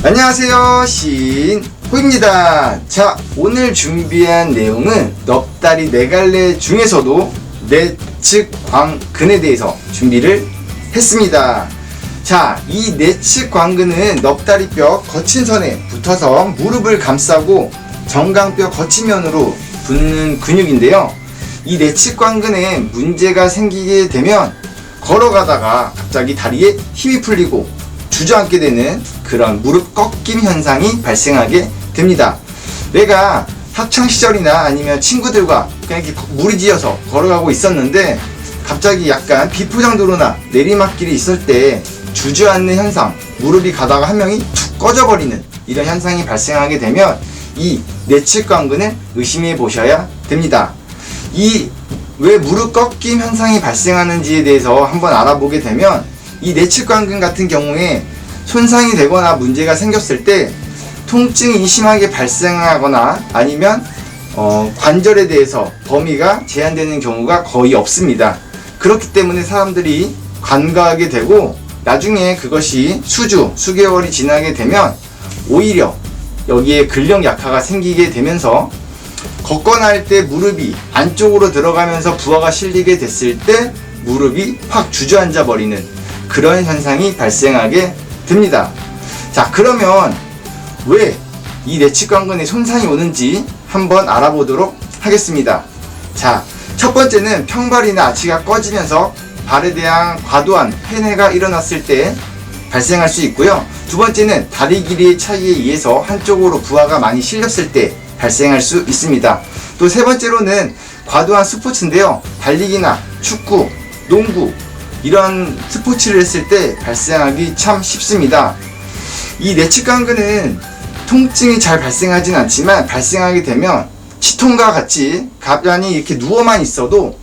안녕하세요, 신호입니다. 자, 오늘 준비한 내용은 넙다리 네 갈래 중에서도 내측 광근에 대해서 준비를 했습니다. 자, 이 내측 광근은 넙다리뼈 거친 선에 붙어서 무릎을 감싸고 정강뼈 거친 면으로 붙는 근육인데요. 이 내측 광근에 문제가 생기게 되면 걸어가다가 갑자기 다리에 힘이 풀리고 주저앉게 되는 그런 무릎 꺾임 현상이 발생하게 됩니다. 내가 학창시절이나 아니면 친구들과 그냥 이렇게 무리지어서 걸어가고 있었는데 갑자기 약간 비포장도로나 내리막길이 있을 때 주저앉는 현상, 무릎이 가다가 한 명이 툭 꺼져버리는 이런 현상이 발생하게 되면 이 내측 광근을 의심해 보셔야 됩니다. 이 왜 무릎 꺾임 현상이 발생하는지에 대해서 한번 알아보게 되면 이 내측 광근 같은 경우에 손상이 되거나 문제가 생겼을 때 통증이 심하게 발생하거나 아니면 관절에 대해서 범위가 제한되는 경우가 거의 없습니다. 그렇기 때문에 사람들이 간과하게 되고 나중에 그것이 수개월이 지나게 되면 오히려 여기에 근력 약화가 생기게 되면서 걷거나 할 때 무릎이 안쪽으로 들어가면서 부하가 실리게 됐을 때 무릎이 확 주저앉아 버리는 그런 현상이 발생하게 됩니다. 자, 그러면 왜 이 내측 광근에 손상이 오는지 한번 알아보도록 하겠습니다. 자, 첫 번째는 평발이나 아치가 꺼지면서 발에 대한 과도한 폐뇌가 일어났을 때 발생할 수 있고요. 두 번째는 다리 길이의 차이에 의해서 한쪽으로 부하가 많이 실렸을 때 발생할 수 있습니다. 또 세 번째로는 과도한 스포츠인데요. 달리기나 축구, 농구 이런 스포츠를 했을 때 발생하기 참 쉽습니다. 이 내측 광근은 통증이 잘 발생하진 않지만 발생하게 되면 치통과 같이 가만히 이렇게 누워만 있어도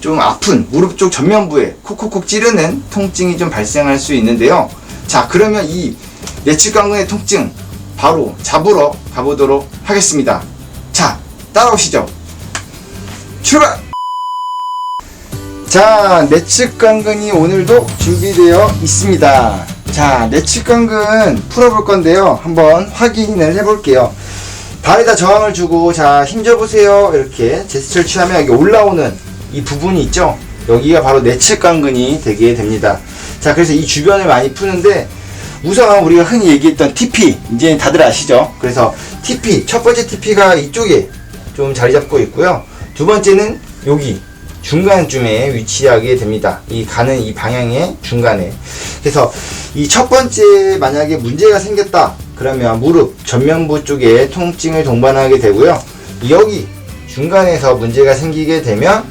좀 아픈 무릎 쪽 전면부에 콕콕콕 찌르는 통증이 좀 발생할 수 있는데요. 자, 그러면 이 내측 광근의 통증 바로 잡으러 가보도록 하겠습니다. 자, 따라오시죠. 출발! 자, 내측 광근이 오늘도 준비되어 있습니다. 자, 내측 광근 풀어볼 건데요. 한번 확인을 해볼게요. 발에다 저항을 주고, 자, 힘줘보세요. 이렇게 제스처를 취하면 여기 올라오는 이 부분이 있죠? 여기가 바로 내측 광근이 되게 됩니다. 자, 그래서 이 주변을 많이 푸는데, 우선 우리가 흔히 얘기했던 TP, 이제 다들 아시죠? 그래서 TP, 첫 번째 TP가 이쪽에 좀 자리 잡고 있고요. 두 번째는 여기 중간쯤에 위치하게 됩니다. 이 가는 이 방향의 중간에. 그래서 이 첫 번째 만약에 문제가 생겼다 그러면 무릎 전면부 쪽에 통증을 동반하게 되고요. 여기 중간에서 문제가 생기게 되면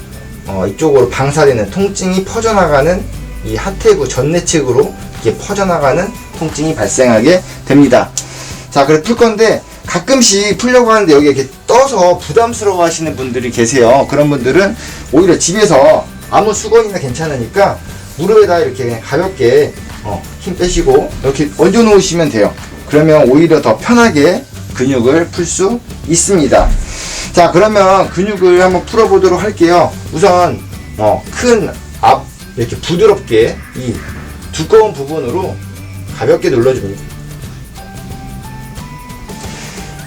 이쪽으로 방사되는 통증이 퍼져나가는 이 하태구 전내측으로 이렇게 퍼져나가는 통증이 발생하게 됩니다. 자, 그래 풀 건데 가끔씩 풀려고 하는데 여기 이렇게 떠서 부담스러워 하시는 분들이 계세요. 그런 분들은 오히려 집에서 아무 수건이나 괜찮으니까 무릎에다 이렇게 그냥 가볍게 힘 빼시고 이렇게 얹어 놓으시면 돼요. 그러면 오히려 더 편하게 근육을 풀 수 있습니다. 자, 그러면 근육을 한번 풀어 보도록 할게요. 우선 큰 앞 이렇게 부드럽게 이 두꺼운 부분으로 가볍게 눌러줍니다.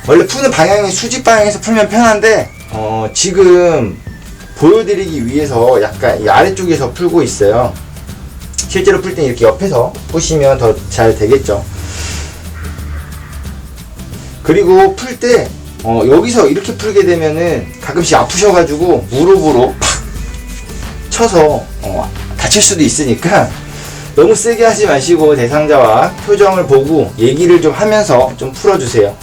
원래 푸는 방향이 수직 방향에서 풀면 편한데 지금 보여드리기 위해서 약간 이 아래쪽에서 풀고 있어요. 실제로 풀 때 이렇게 옆에서 푸시면 더 잘 되겠죠. 그리고 풀 때 여기서 이렇게 풀게 되면은 가끔씩 아프셔가지고 무릎으로 팍 쳐서 다칠 수도 있으니까 너무 세게 하지 마시고 대상자와 표정을 보고 얘기를 좀 하면서 좀 풀어주세요.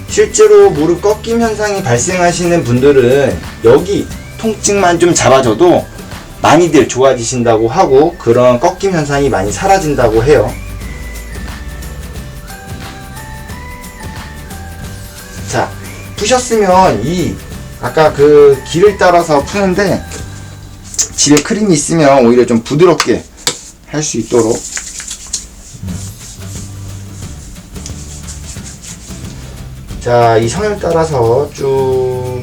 실제로 무릎 꺾임 현상이 발생하시는 분들은 여기 통증만 좀 잡아줘도 많이들 좋아지신다고 하고 그런 꺾임 현상이 많이 사라진다고 해요. 자, 푸셨으면 이 아까 그 길을 따라서 푸는데 집에 크림이 있으면 오히려 좀 부드럽게 할 수 있도록 자, 이 선을 따라서 쭉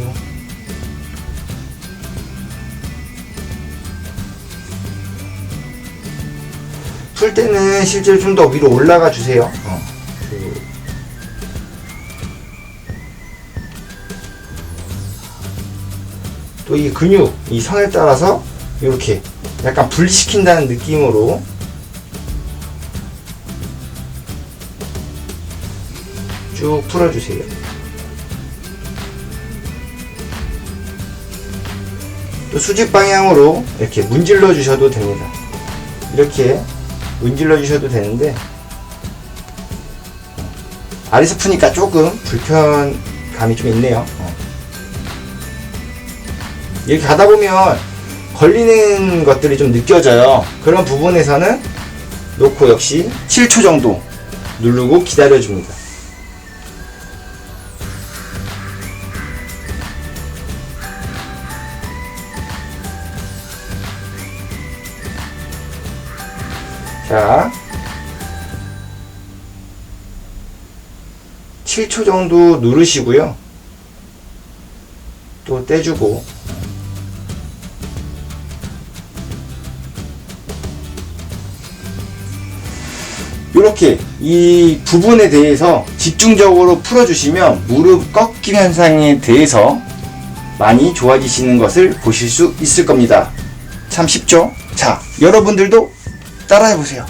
풀 때는 실제로 좀 더 위로 올라가 주세요. 또 이 근육, 이 선에 따라서 이렇게 약간 분리시킨다는 느낌으로 쭉 풀어주세요. 또 수직 방향으로 이렇게 문질러 주셔도 됩니다. 이렇게 문질러 주셔도 되는데 아래서 푸니까 조금 불편감이 좀 있네요. 이렇게 가다 보면 걸리는 것들이 좀 느껴져요. 그런 부분에서는 놓고 역시 7초 정도 누르고 기다려 줍니다. 자, 7초 정도 누르시고요. 또 떼주고, 이렇게 이 부분에 대해서 집중적으로 풀어주시면 무릎 꺾임 현상에 대해서 많이 좋아지시는 것을 보실 수 있을 겁니다. 참 쉽죠? 자, 여러분들도 따라해보세요.